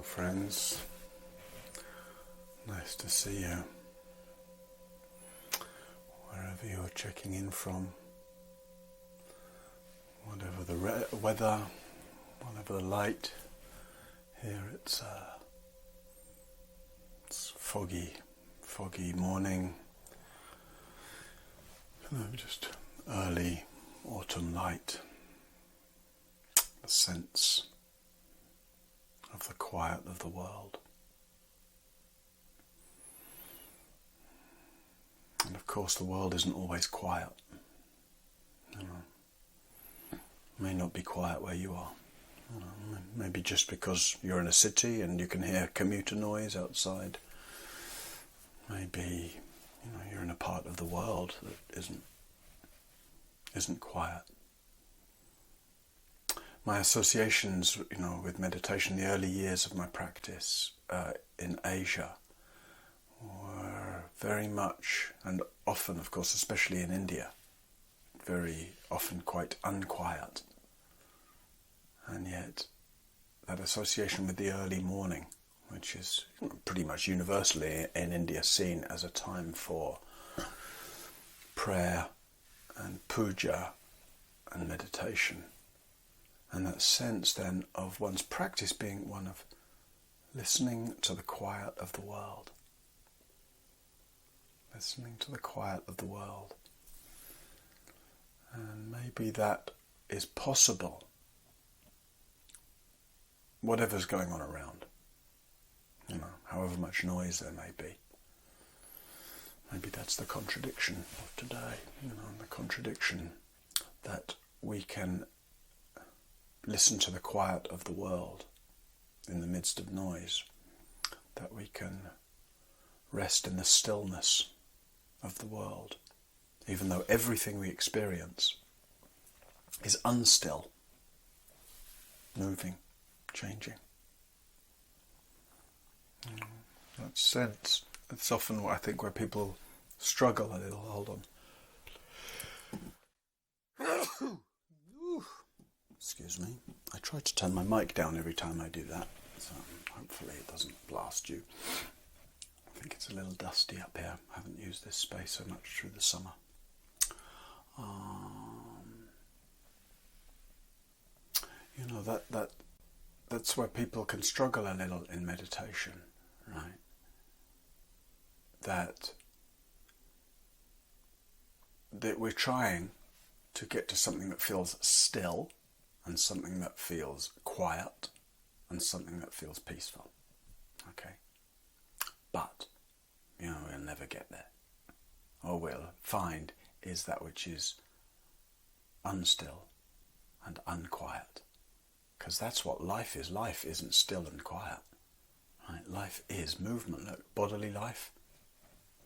friends. Nice to see you. Wherever you're checking in from, whatever the weather, whatever the light. Here it's foggy morning. Just early autumn light. The sense of the quiet of the world. And of course the world isn't always quiet. It may not be quiet where you are. Maybe just because you're in a city and you can hear commuter noise outside. Maybe you're in a part of the world that isn't quiet. My associations, with meditation, the early years of my practice in Asia were very much, and often, of course, especially in India, very often quite unquiet. And yet, that association with the early morning, which is pretty much universally in India seen as a time for prayer and puja and meditation. And that sense then of one's practice being one of listening to the quiet of the world. Listening to the quiet of the world. And maybe that is possible, whatever's going on around. However much noise there may be. Maybe that's the contradiction of today. The contradiction that we can listen to the quiet of the world in the midst of noise, that we can rest in the stillness of the world, even though everything we experience is unstill, moving, changing. That sense, it's often I think where people struggle a little. Hold on. Excuse me. I try to turn my mic down every time I do that, so hopefully it doesn't blast you. I think it's a little dusty up here. I haven't used this space so much through the summer. That's where people can struggle a little in meditation, right? That we're trying to get to something that feels still, and something that feels quiet, and something that feels peaceful. Okay? But, we'll never get there. All we'll find is that which is unstill and unquiet. Because that's what life is. Life isn't still and quiet. Right? Life is movement. Look, bodily life,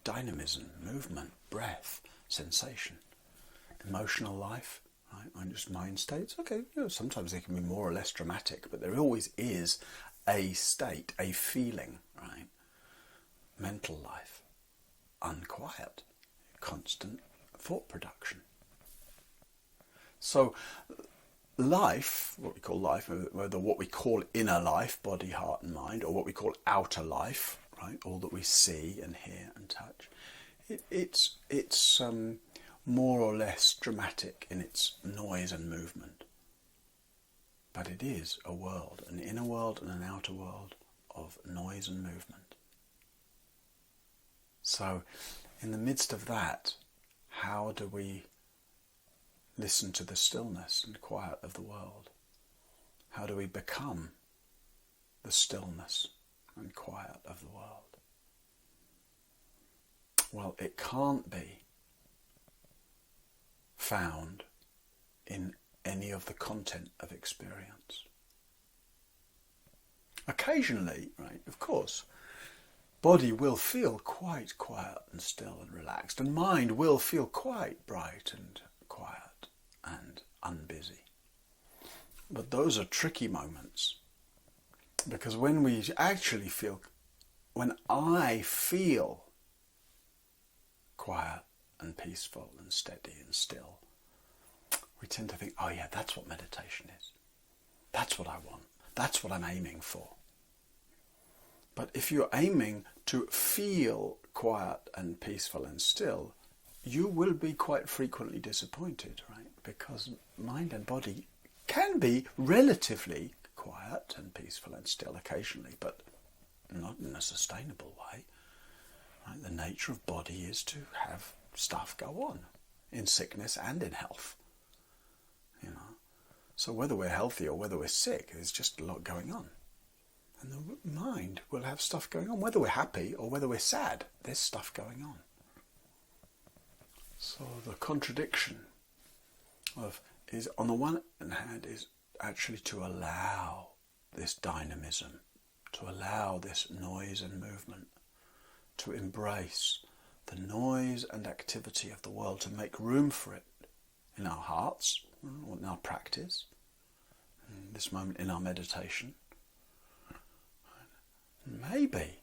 dynamism, movement, breath, sensation. Emotional life, right? And just mind states. Okay, sometimes they can be more or less dramatic, but there always is a state, a feeling, right? Mental life, unquiet, constant thought production. So life, what we call life, whether what we call inner life, body, heart and mind, or what we call outer life, right? All that we see and hear and touch, it's more or less dramatic in its noise and movement. But it is a world, an inner world and an outer world of noise and movement. So, in the midst of that, how do we listen to the stillness and quiet of the world? How do we become the stillness and quiet of the world? Well, it can't be found in any of the content of experience. Occasionally, right, of course, body will feel quite quiet and still and relaxed, and mind will feel quite bright and quiet and unbusy. But those are tricky moments, because when I feel quiet and peaceful and steady and still, we tend to think, oh yeah, that's what meditation is. That's what I want. That's what I'm aiming for. But if you're aiming to feel quiet and peaceful and still, you will be quite frequently disappointed, right? Because mind and body can be relatively quiet and peaceful and still occasionally, but not in a sustainable way. Right? The nature of body is to have stuff go on in sickness and in health. You know, so whether we're healthy or whether we're sick, there's just a lot going on. And the mind will have stuff going on. Whether we're happy or whether we're sad, there's stuff going on. So the contradiction is, on the one hand, is actually to allow this dynamism, to allow this noise and movement, to embrace the noise and activity of the world, to make room for it in our hearts, in our practice, in this moment in our meditation. Maybe,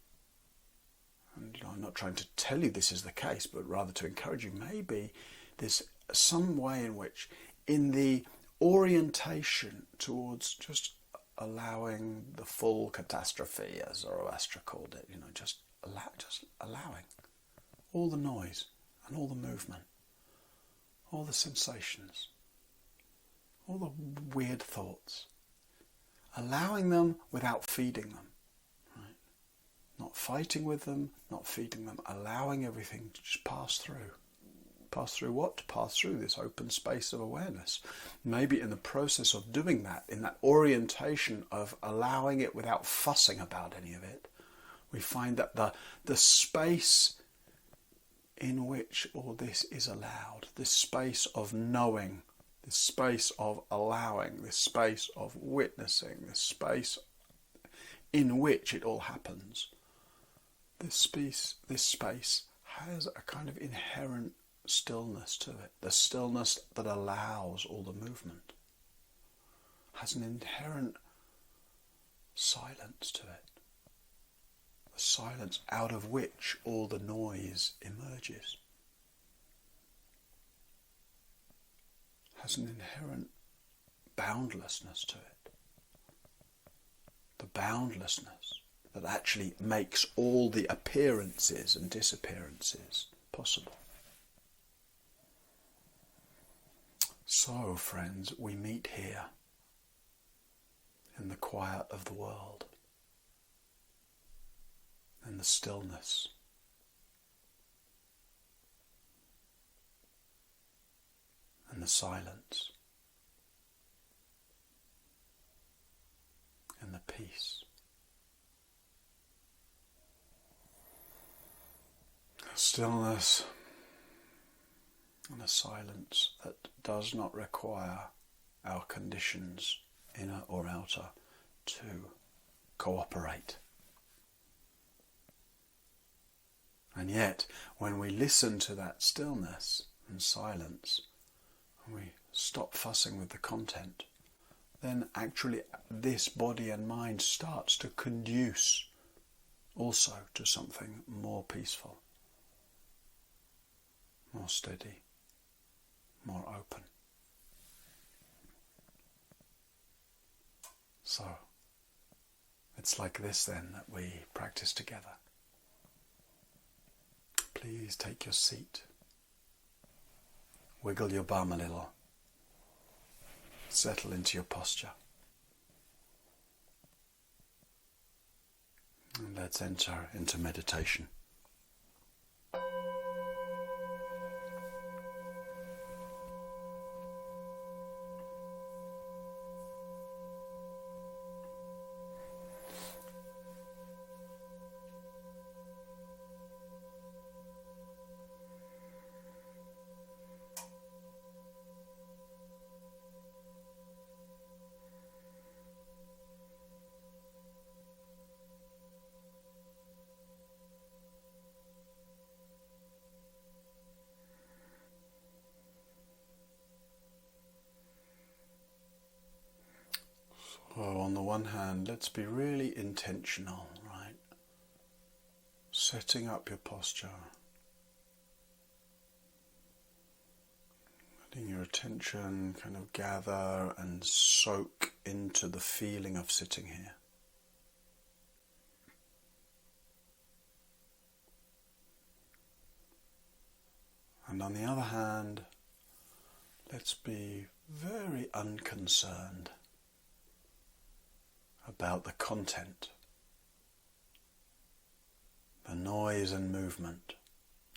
and I'm not trying to tell you this is the case, but rather to encourage you, maybe there's some way in which, in the orientation towards just allowing the full catastrophe, as Zoroaster called it, just allowing all the noise and all the movement, all the sensations, all the weird thoughts, allowing them without feeding them. Not fighting with them, not feeding them, allowing everything to just pass through. Pass through what? Pass through this open space of awareness. Maybe in the process of doing that, in that orientation of allowing it without fussing about any of it, we find that the space in which all this is allowed, this space of knowing, this space of allowing, this space of witnessing, this space in which it all happens, this space has a kind of inherent stillness to it. The stillness that allows all the movement has an inherent silence to it. The silence out of which all the noise emerges has an inherent boundlessness to it. The boundlessness that actually makes all the appearances and disappearances possible. So, friends, we meet here in the quiet of the world, in the stillness, and the silence, and the peace. A stillness and a silence that does not require our conditions, inner or outer, to cooperate. And yet, when we listen to that stillness and silence, and we stop fussing with the content, then actually this body and mind starts to conduce also to something more peaceful, more steady, more open. So, it's like this then that we practice together. Please take your seat. Wiggle your bum a little. Settle into your posture. And let's enter into meditation. So on the one hand, let's be really intentional, right? Setting up your posture. Letting your attention kind of gather and soak into the feeling of sitting here. on the other hand, let's be very unconcerned about the content, the noise and movement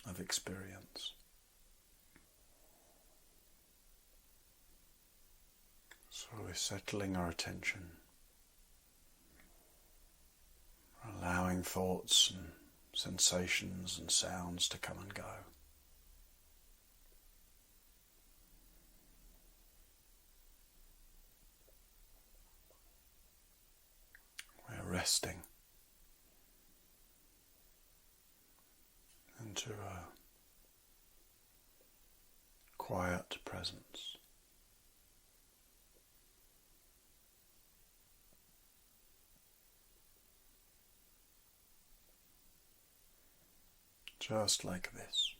of experience. So we're settling our attention, allowing thoughts and sensations and sounds to come and go. We're resting into a quiet presence. Just like this.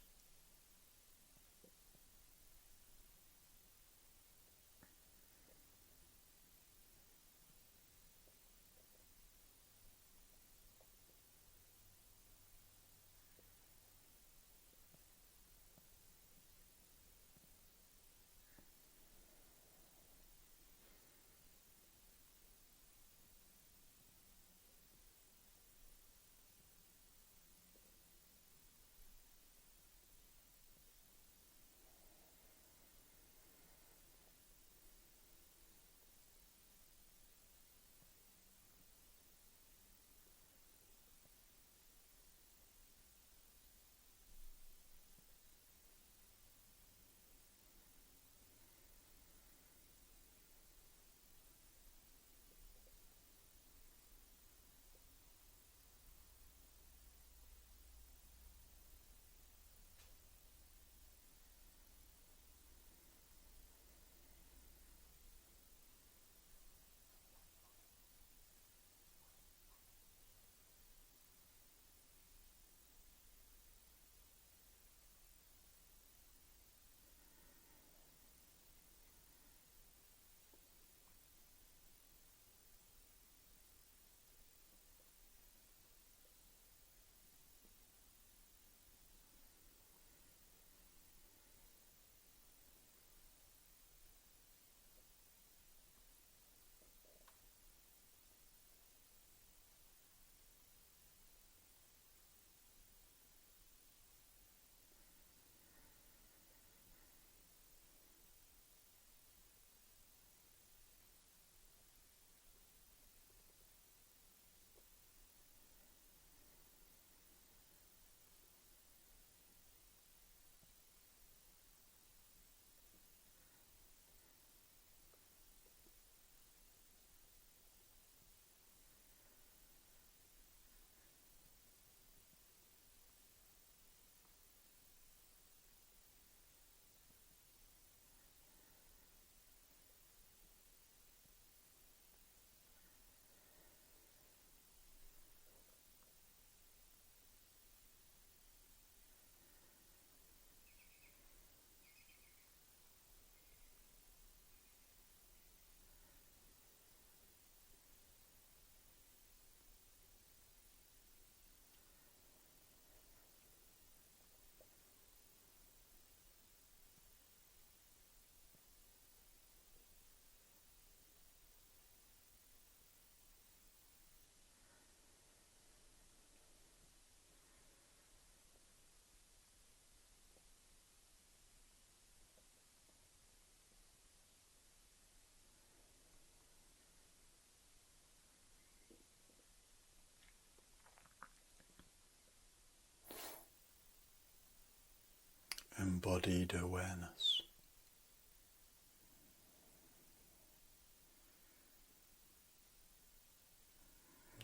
Embodied awareness.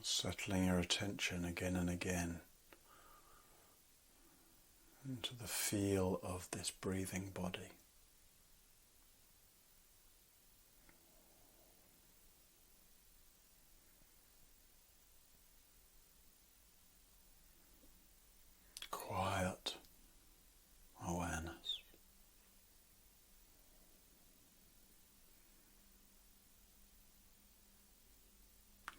Settling your attention again and again into the feel of this breathing body. Quiet awareness.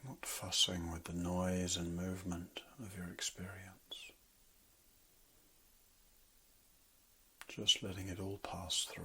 Not fussing with the noise and movement of your experience. Just letting it all pass through.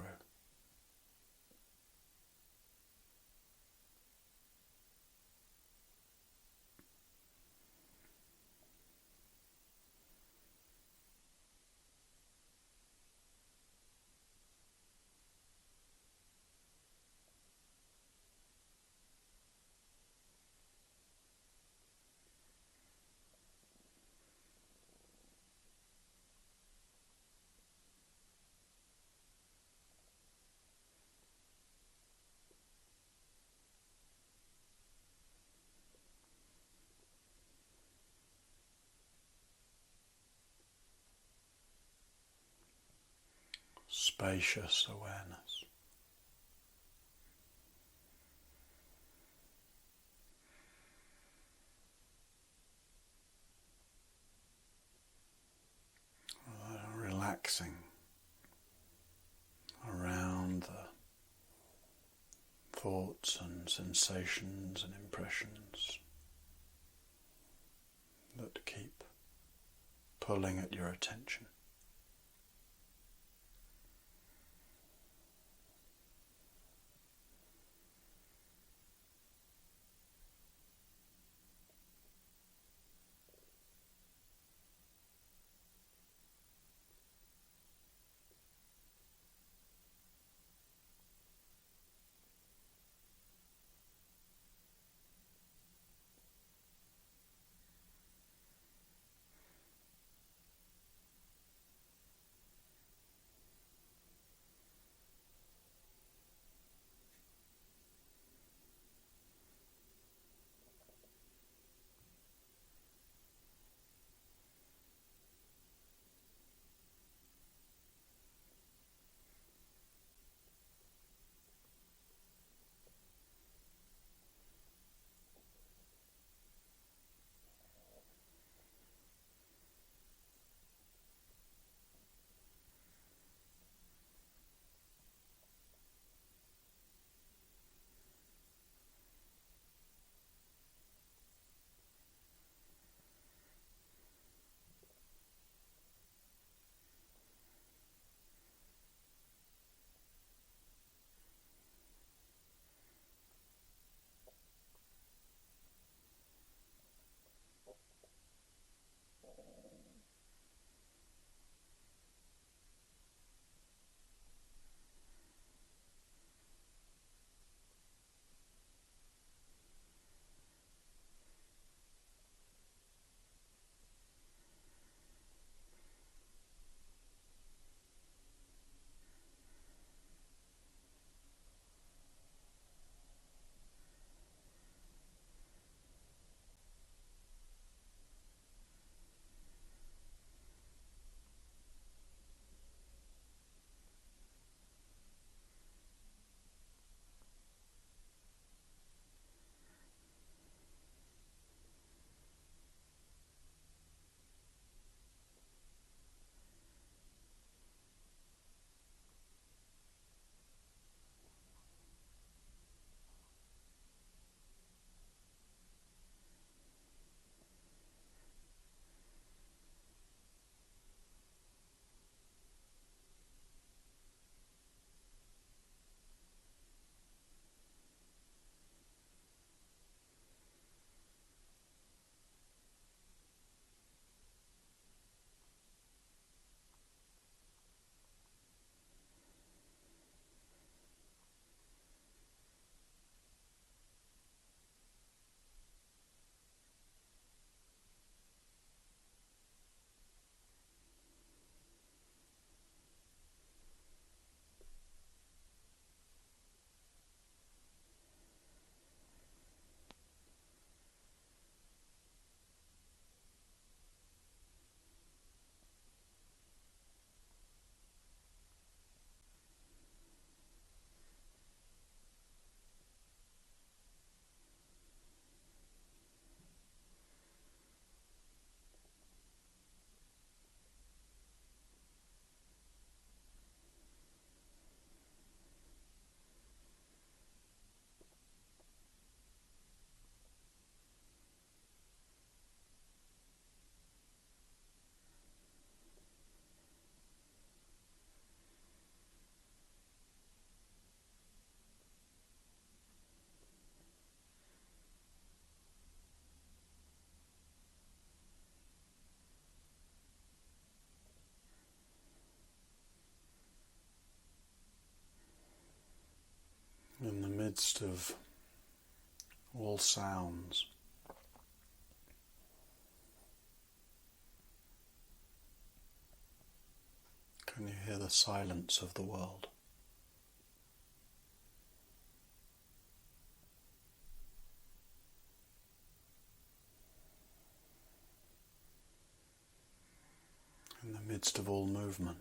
Spacious awareness. Relaxing around the thoughts and sensations and impressions that keep pulling at your attention. midst of all sounds. Can you hear the silence of the world? In the midst of all movement,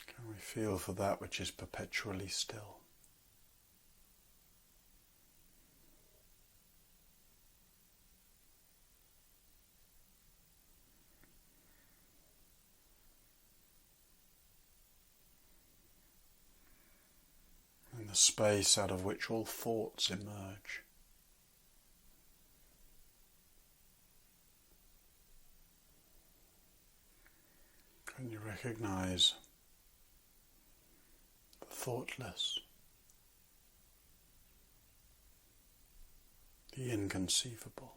can we feel for that which is perpetually still? In the space out of which all thoughts emerge. Can you recognize the thoughtless, the inconceivable?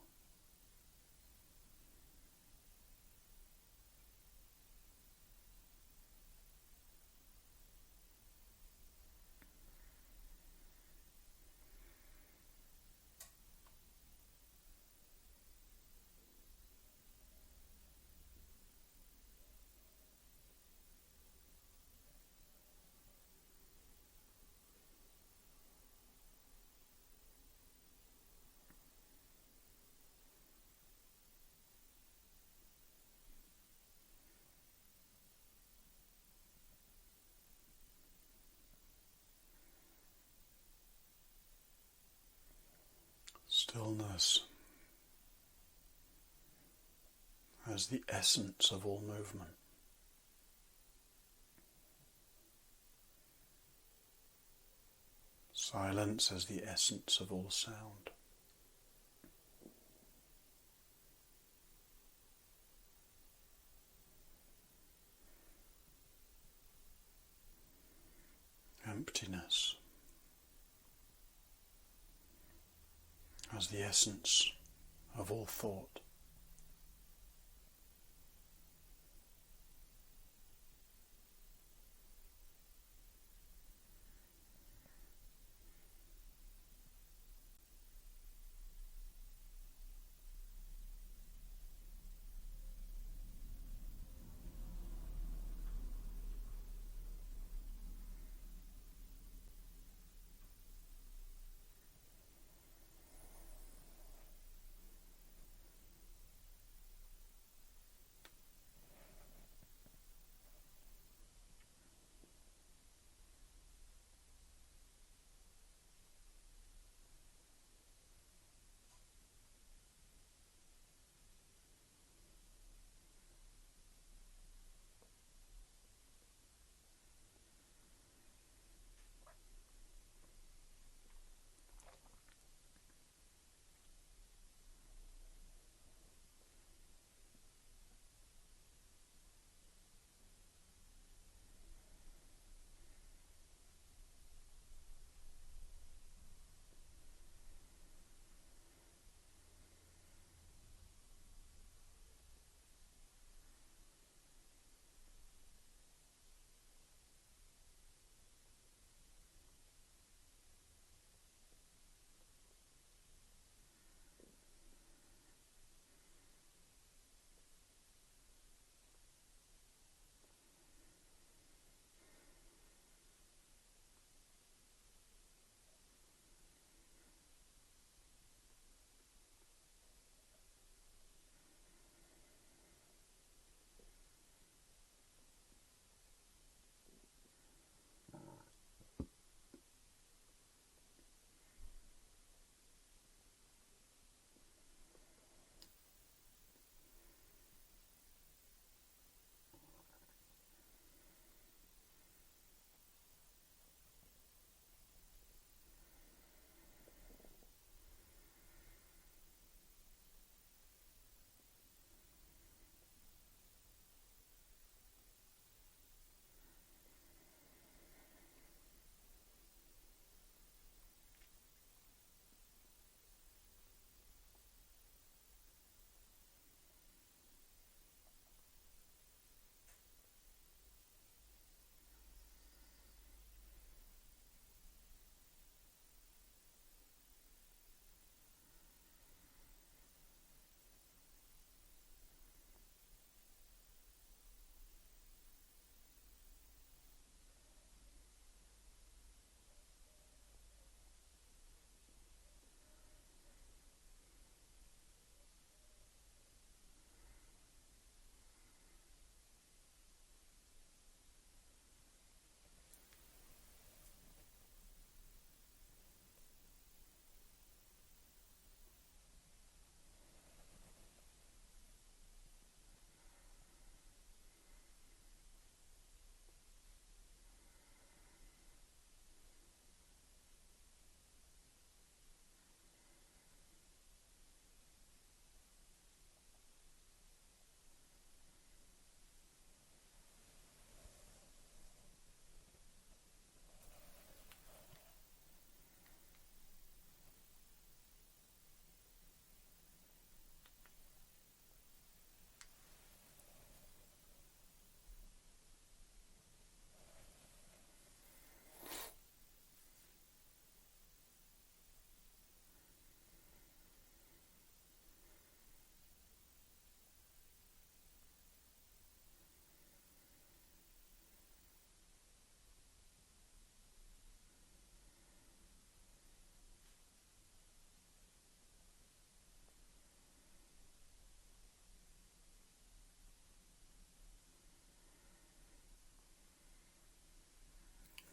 Stillness as the essence of all movement. Silence as the essence of all sound. Emptiness as the essence of all thought.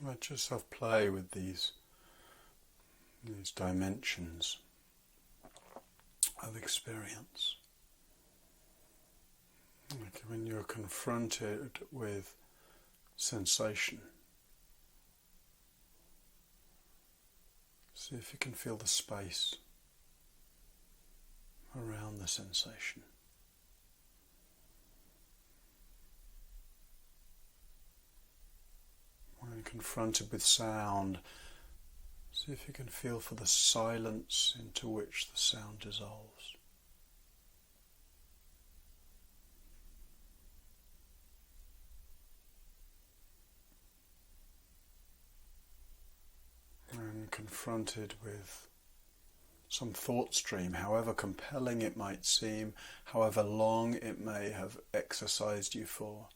Let yourself play with these dimensions of experience. Like when you're confronted with sensation, see if you can feel the space around the sensation. When confronted with sound, see if you can feel for the silence into which the sound dissolves. And confronted with some thought stream, however compelling it might seem, however long it may have exercised you for,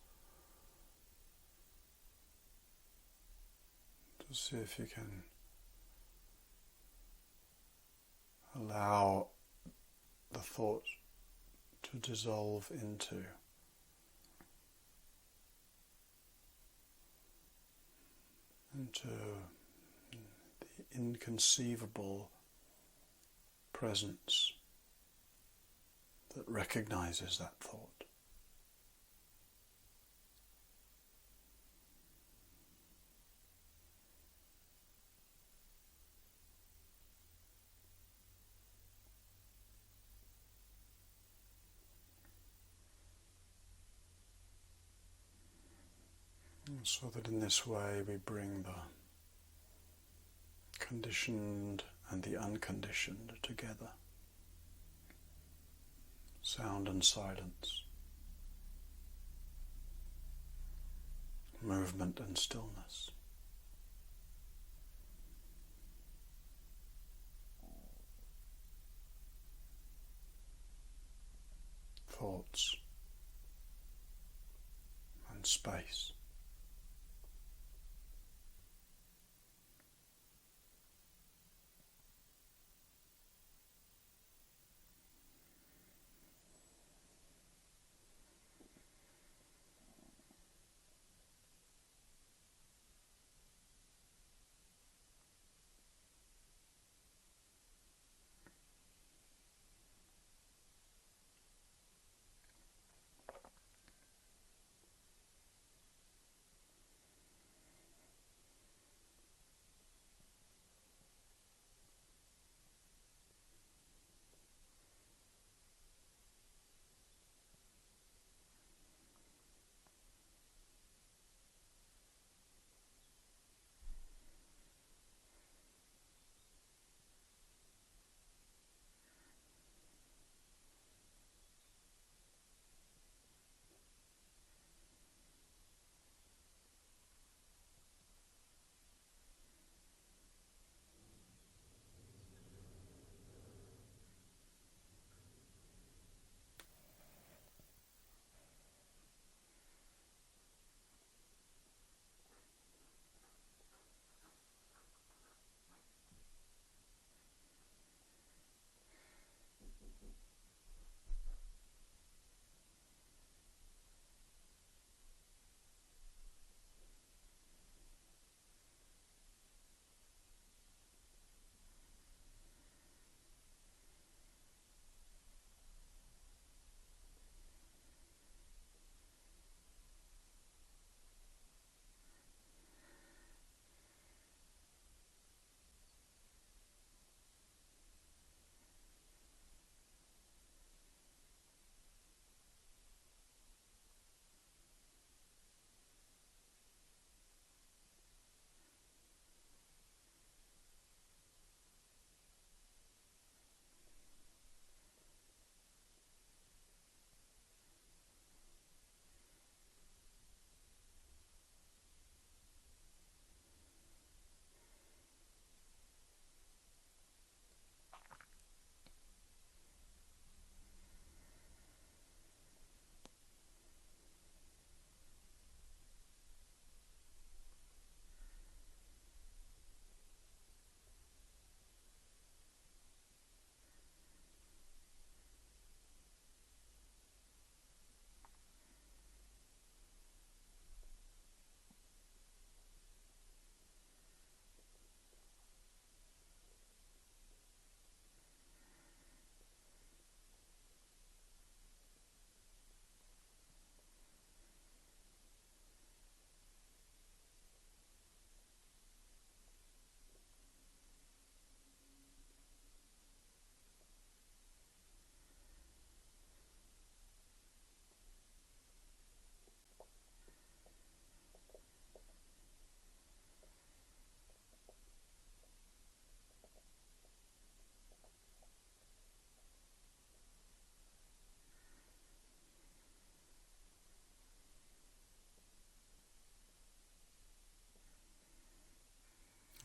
to see if you can allow the thought to dissolve into the inconceivable presence that recognizes that thought. So that in this way we bring the conditioned and the unconditioned together. Sound and silence. Movement and stillness. Thoughts and space.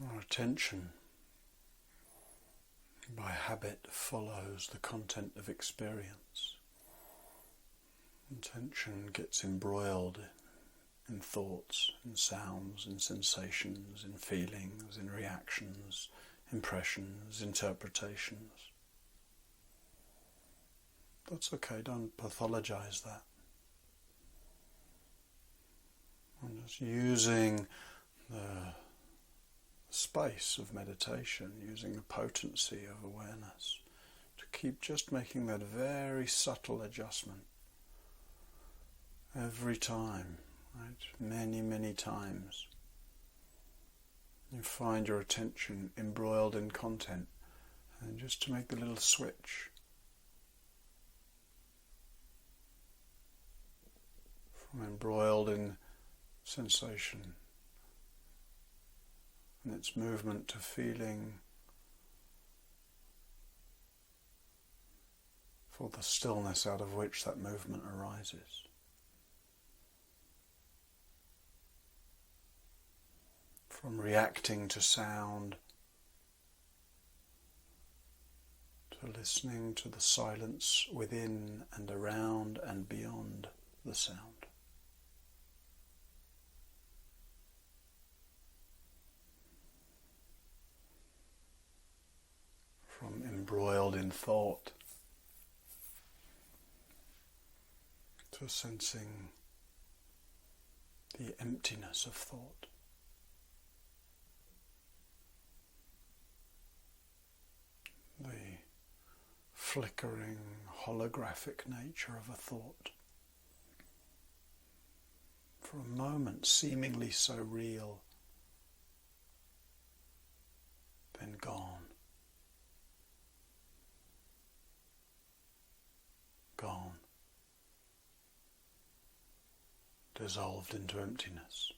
Our attention, by habit, follows the content of experience. Attention gets embroiled in thoughts, in sounds, in sensations, in feelings, in reactions, impressions, interpretations. That's okay, don't pathologize that. I'm just using the space of meditation, using the potency of awareness to keep just making that very subtle adjustment every time, right? Many, many times. You find your attention embroiled in content, and just to make the little switch from embroiled in sensation and its movement to feeling, for the stillness out of which that movement arises. From reacting to sound, to listening to the silence within and around and beyond the sound. From embroiled in thought to sensing the emptiness of thought. The flickering, holographic nature of a thought. For a moment seemingly so real, then gone. Gone. Dissolved into emptiness.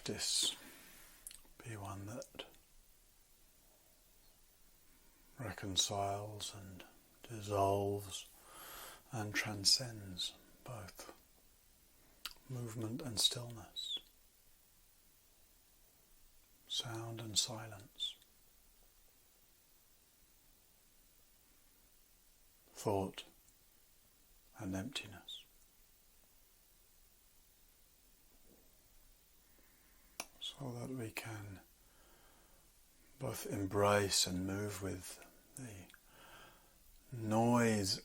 practice be one that reconciles and dissolves and transcends both movement and stillness, sound and silence, thought and emptiness. So that we can both embrace and move with the noise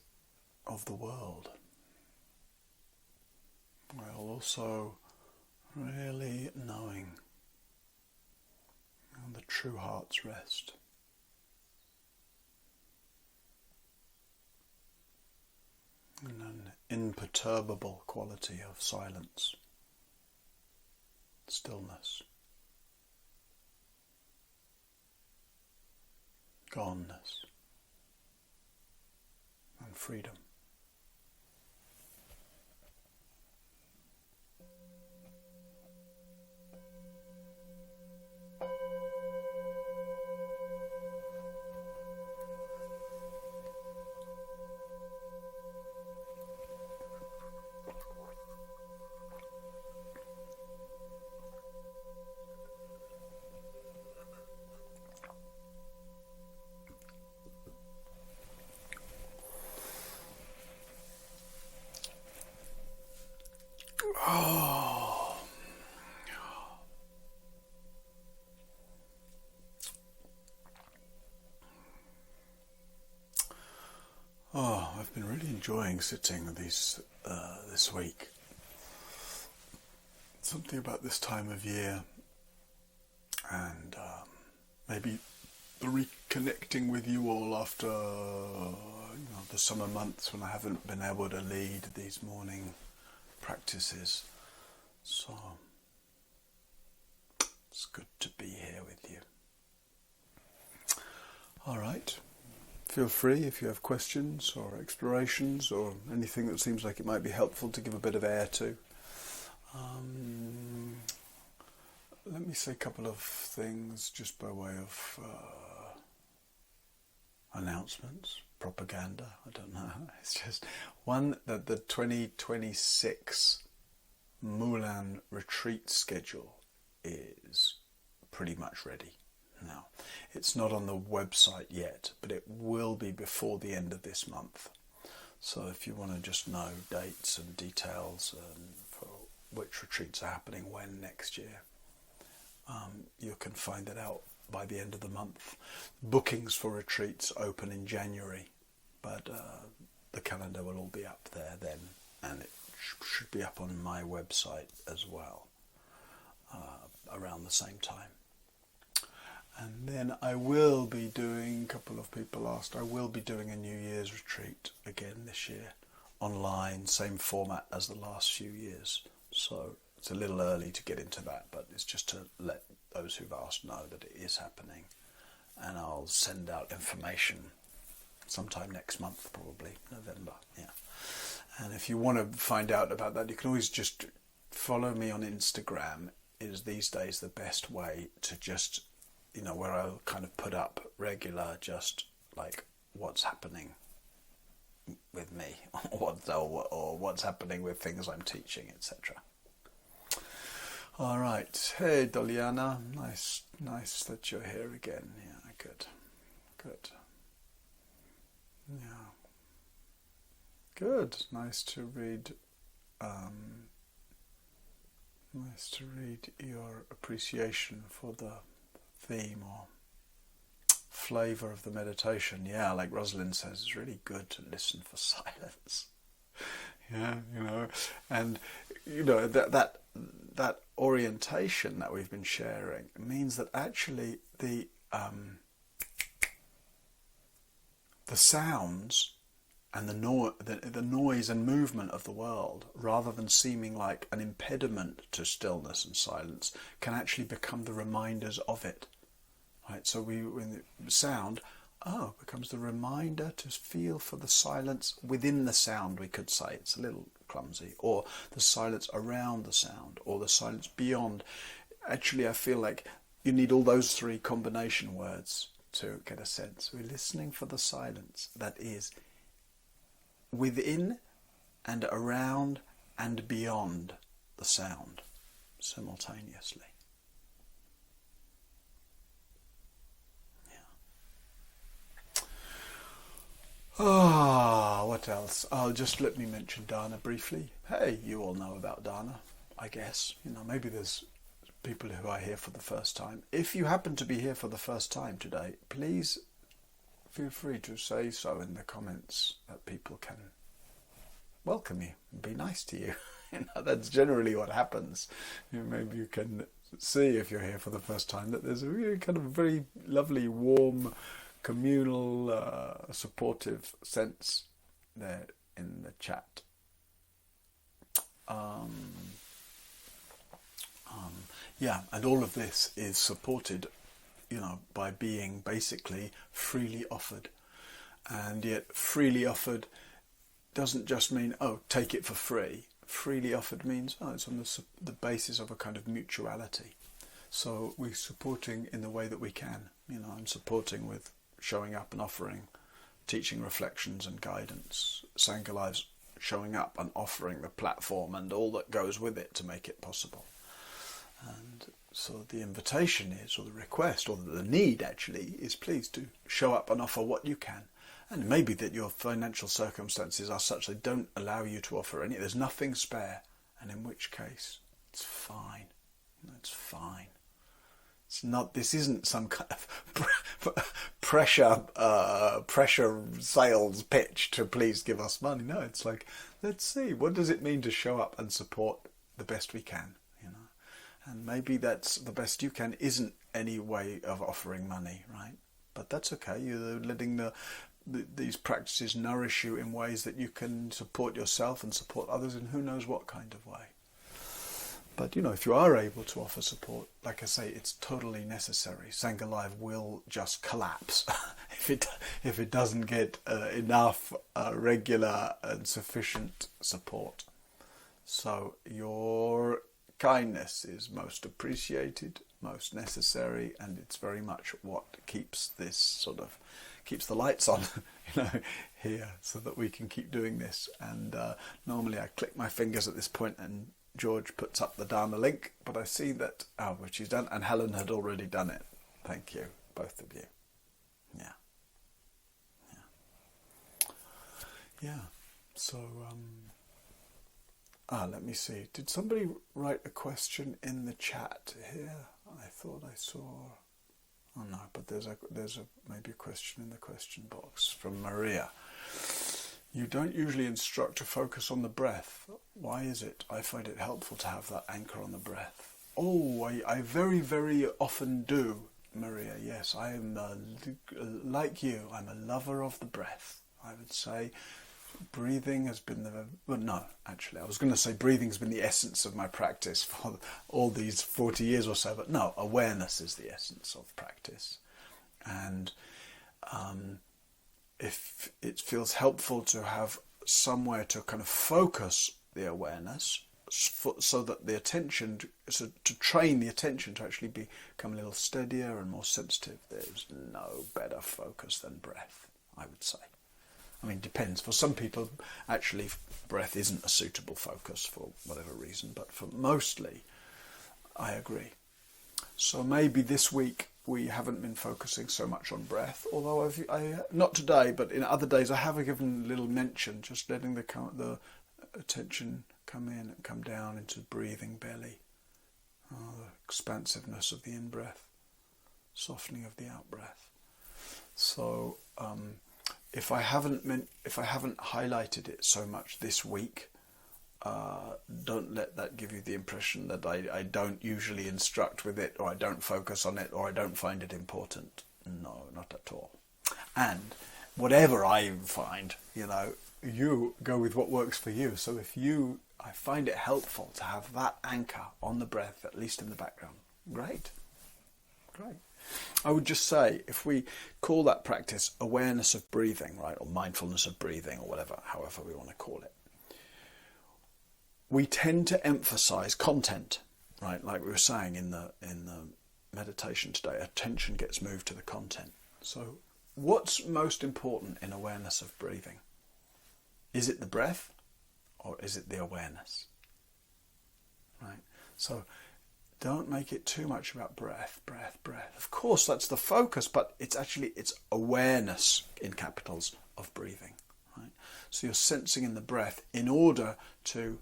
of the world, while also really knowing the true heart's rest. And an imperturbable quality of silence, stillness, goneness, and freedom. I've been really enjoying sitting this week. Something about this time of year, and maybe the reconnecting with you all after the summer months when I haven't been able to lead these morning practices. So it's good to be here with you. All right. Feel free, if you have questions or explorations or anything that seems like it might be helpful to give a bit of air to. Let me say a couple of things just by way of announcements, propaganda, I don't know. It's just one, that the 2026 Mulan retreat schedule is pretty much ready. Now, it's not on the website yet, but it will be before the end of this month. So if you want to just know dates and details for which retreats are happening when next year, you can find it out by the end of the month. Bookings for retreats open in January, but the calendar will all be up there then, and it should be up on my website as well around the same time. And then I will be doing, a couple of people asked, I will be doing a New Year's retreat again this year, online, same format as the last few years. So it's a little early to get into that, but it's just to let those who've asked know that it is happening. And I'll send out information sometime next month, probably November, yeah. And if you want to find out about that, you can always just follow me on Instagram. Is these days the best way to just, where I'll kind of put up regular, just like what's happening with me, or what's happening with things I'm teaching, etc. All right. Hey, Doliana. Nice that you're here again. Yeah, good. Yeah. Good. Nice to read your appreciation for the theme or flavour of the meditation. Yeah, like Rosalind says, it's really good to listen for silence. Yeah, and that orientation that we've been sharing means that actually the sounds and the noise and movement of the world, rather than seeming like an impediment to stillness and silence, can actually become the reminders of it. Right? So when the sound becomes the reminder to feel for the silence within the sound, we could say. It's a little clumsy. Or the silence around the sound, or the silence beyond. actually I feel like you need all those three combination words to get a sense. We're listening for the silence that is within and around and beyond the sound simultaneously. What else? Just let me mention Dana briefly. Hey, you all know about Dana, I guess. Maybe there's people who are here for the first time. If you happen to be here for the first time today, please feel free to say so in the comments, that people can welcome you and be nice to you. That's generally what happens. Maybe you can see, if you're here for the first time, that there's a really kind of very lovely, warm, communal, supportive sense there in the chat. Yeah, and all of this is supported, by being basically freely offered. And yet freely offered doesn't just mean, take it for free. Freely offered means, it's on the basis of a kind of mutuality. So we're supporting in the way that we can. I'm supporting with showing up and offering teaching reflections and guidance. Sangha Live's showing up and offering the platform and all that goes with it to make it possible. And so the invitation is, or the request, or the need actually, is please to show up and offer what you can. And maybe that your financial circumstances are such they don't allow you to offer any. There's nothing spare, and in which case it's fine. It's fine. It's not. This isn't some kind of pressure sales pitch to please give us money. No, it's like, let's see, what does it mean to show up and support the best we can, And maybe that's the best you can isn't any way of offering money, right? But that's okay. You're letting these practices nourish you in ways that you can support yourself and support others in who knows what kind of way. But, if you are able to offer support, like I say, it's totally necessary. Sangha Live will just collapse if it doesn't get enough regular and sufficient support. So your kindness is most appreciated, most necessary, and it's very much what keeps the lights on, here, so that we can keep doing this. And normally I click my fingers at this point and George puts up the Dharma link, but I see that, which he's done, and Helen had already done it. Thank you, both of you. Yeah. So, let me see. Did somebody write a question in the chat here? I thought I saw. Oh no, but there's maybe a question in the question box from Maria. You don't usually instruct to focus on the breath. Why is it? I find it helpful to have that anchor on the breath. I very, very often do, Maria. Yes, I am like you. I'm a lover of the breath. I would say breathing has been I was going to say breathing's been the essence of my practice for all these 40 years or so, but no, awareness is the essence of practice. And if it feels helpful to have somewhere to kind of focus the awareness, so that the attention, to train the attention to actually become a little steadier and more sensitive, there's no better focus than breath, I would say. I mean, it depends. For some people, actually, breath isn't a suitable focus for whatever reason, but for mostly, I agree. So maybe this week we haven't been focusing so much on breath, although not today, but in other days I have given a little mention, just letting the attention come in and come down into breathing belly, the expansiveness of the in-breath, softening of the out-breath. So if I haven't highlighted it so much this week, don't let that give you the impression that I don't usually instruct with it, or I don't focus on it, or I don't find it important. No, not at all. And whatever I find, you go with what works for you. So I find it helpful to have that anchor on the breath, at least in the background. Great. I would just say, if we call that practice awareness of breathing, right, or mindfulness of breathing, or however we want to call it, we tend to emphasize content. right? Like we were saying in the meditation today, attention gets moved to the content. So what's most important in awareness of breathing? Is it the breath or is it the awareness? Right? So don't make it too much about breath, breath, breath. Of course, that's the focus, but it's awareness, in capitals, of breathing. Right? So you're sensing in the breath in order to,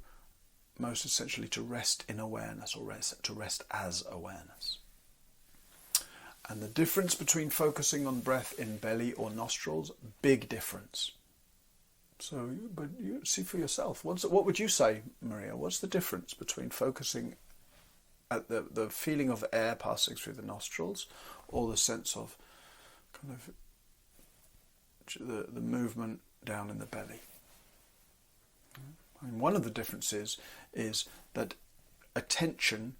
most essentially, to rest in awareness, or to rest as awareness. And the difference between focusing on breath in belly or nostrils, big difference. So, but you see for yourself. What would you say, Maria? What's the difference between focusing at the feeling of air passing through the nostrils, or the sense of kind of the movement down in the belly? I mean, one of the differences is that attention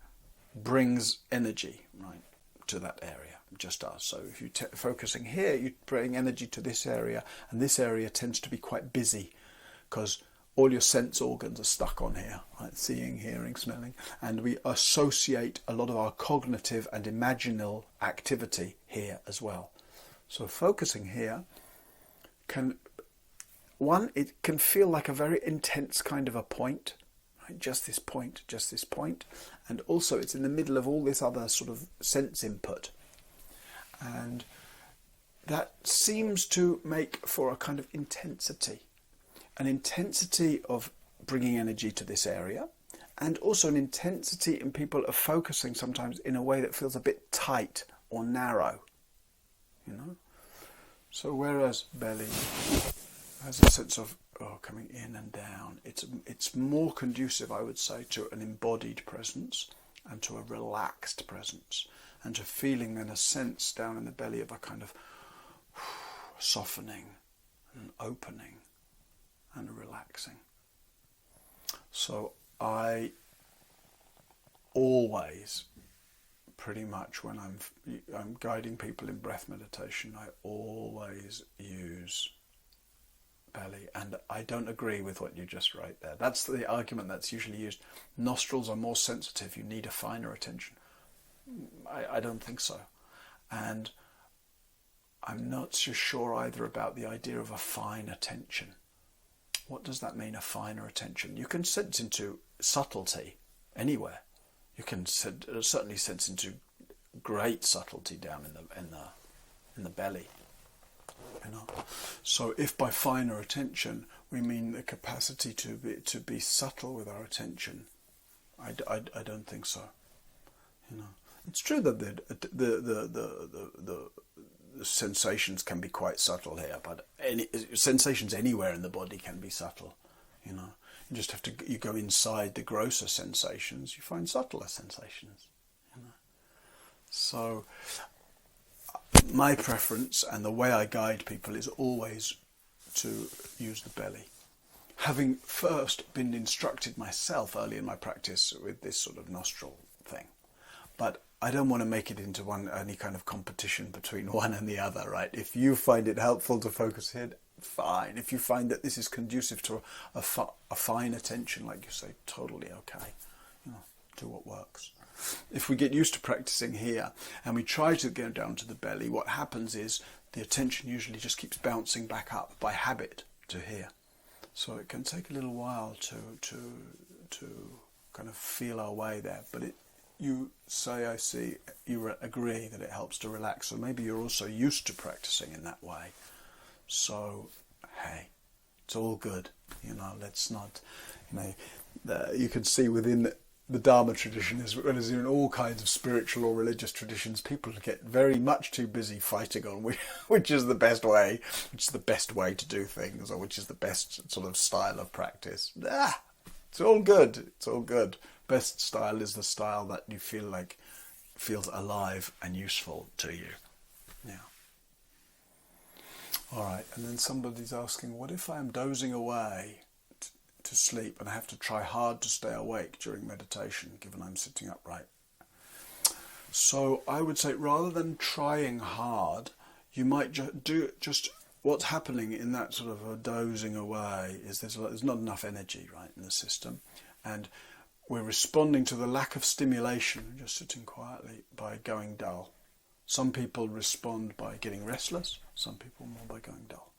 brings energy, right, to that area. Just us. So if you're focusing here, you bring energy to this area, and this area tends to be quite busy because all your sense organs are stuck on here, right? Seeing, hearing, smelling, and we associate a lot of our cognitive and imaginal activity here as well. So focusing here it can feel like a very intense kind of a point, right? Just this point, and also it's in the middle of all this other sort of sense input, and that seems to make for a kind of intensity. An intensity of bringing energy to this area, and also an intensity in people of focusing sometimes in a way that feels a bit tight or narrow, you know. So whereas belly has a sense of coming in and down, it's more conducive, I would say, to an embodied presence and to a relaxed presence, and to feeling then a sense down in the belly of a kind of softening and opening and relaxing. So I always, pretty much when I'm guiding people in breath meditation, I always use belly, and I don't agree with what you just wrote there. That's the argument that's usually used. Nostrils are more sensitive, you need a finer attention. I don't think so, and I'm not so sure either about the idea of a fine attention. What does that mean, a finer attention? You can sense into subtlety anywhere. You can certainly sense into great subtlety down in the belly. You know? So if by finer attention we mean the capacity to be subtle with our attention, I don't think so. You know, it's true that the sensations can be quite subtle here, but sensations anywhere in the body can be subtle. You know, you just have to. You go inside the grosser sensations, you find subtler sensations. You know, so my preference and the way I guide people is always to use the belly. Having first been instructed myself early in my practice with this sort of nostril thing, but I don't want to make it into any kind of competition between one and the other, right? If you find it helpful to focus here, fine. If you find that this is conducive to a fine attention, like you say, totally okay. You know, do what works. If we get used to practicing here and we try to go down to the belly, what happens is the attention usually just keeps bouncing back up by habit to here. So it can take a little while to kind of feel our way there, but you say, I see, you agree that it helps to relax. So maybe you're also used to practicing in that way. So, hey, it's all good. You know, let's not, you know, you can see within the Dharma tradition, as well as in all kinds of spiritual or religious traditions, people get very much too busy fighting on which is the best way, which is the best way to do things, or which is the best sort of style of practice. It's all good. It's all good. Best style is the style that you feel like feels alive and useful to you. Yeah. All right. And then somebody's asking, what if I'm dozing away to sleep and I have to try hard to stay awake during meditation, given I'm sitting upright? So I would say, rather than trying hard, you might just what's happening in that sort of a dozing away is there's not enough energy, right, in the system, and we're responding to the lack of stimulation, just sitting quietly, by going dull. Some people respond by getting restless, some people more by going dull.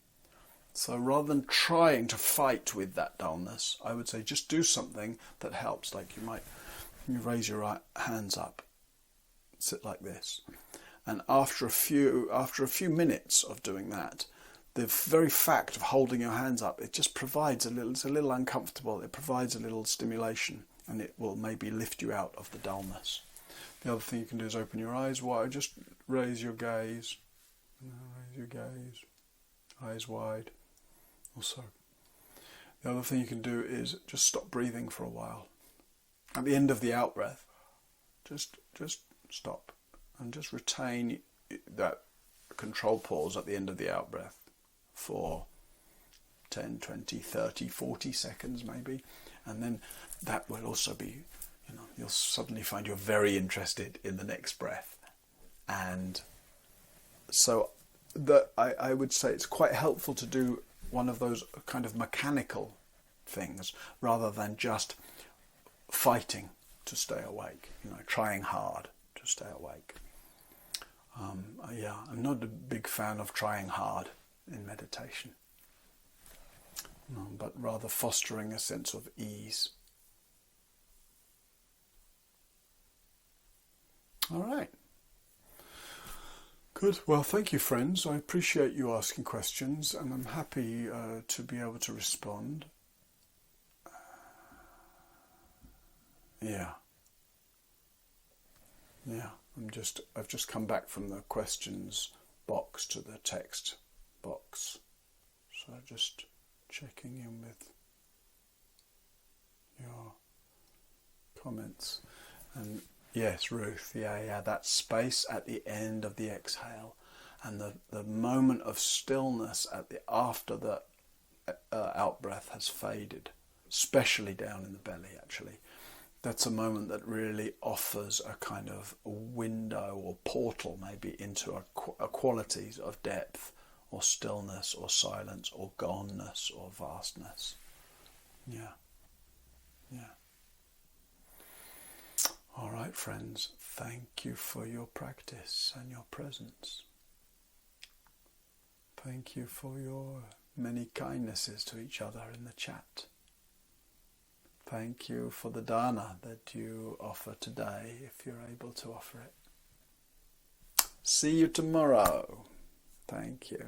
So rather than trying to fight with that dullness, I would say just do something that helps. Like you raise your right hands up, sit like this, and after a few minutes of doing that, the very fact of holding your hands up, it just provides it's a little uncomfortable, it provides a little stimulation, and it will maybe lift you out of the dullness. The other thing you can do is open your eyes wide, just raise your gaze, eyes wide. Also, the other thing you can do is just stop breathing for a while. At the end of the out breath, just stop and just retain that control pause at the end of the out breath for 10, 20, 30, 40 seconds maybe, and then that will also be, you'll suddenly find you're very interested in the next breath. And so I would say it's quite helpful to do one of those kind of mechanical things rather than just fighting to stay awake, trying hard to stay awake. I'm not a big fan of trying hard in meditation, but rather fostering a sense of ease. All right. Good. Well, thank you, friends. I appreciate you asking questions, and I'm happy to be able to respond. Yeah. I've just come back from the questions box to the text box, so just checking in with your comments. And yes, Ruth, yeah, that space at the end of the exhale and the moment of stillness after the out-breath has faded, especially down in the belly actually. That's a moment that really offers a kind of a window or portal maybe into a qualities of depth or stillness or silence or goneness or vastness. Yeah. All right, friends, thank you for your practice and your presence. Thank you for your many kindnesses to each other in the chat. Thank you for the dana that you offer today, if you're able to offer it. See you tomorrow. Thank you.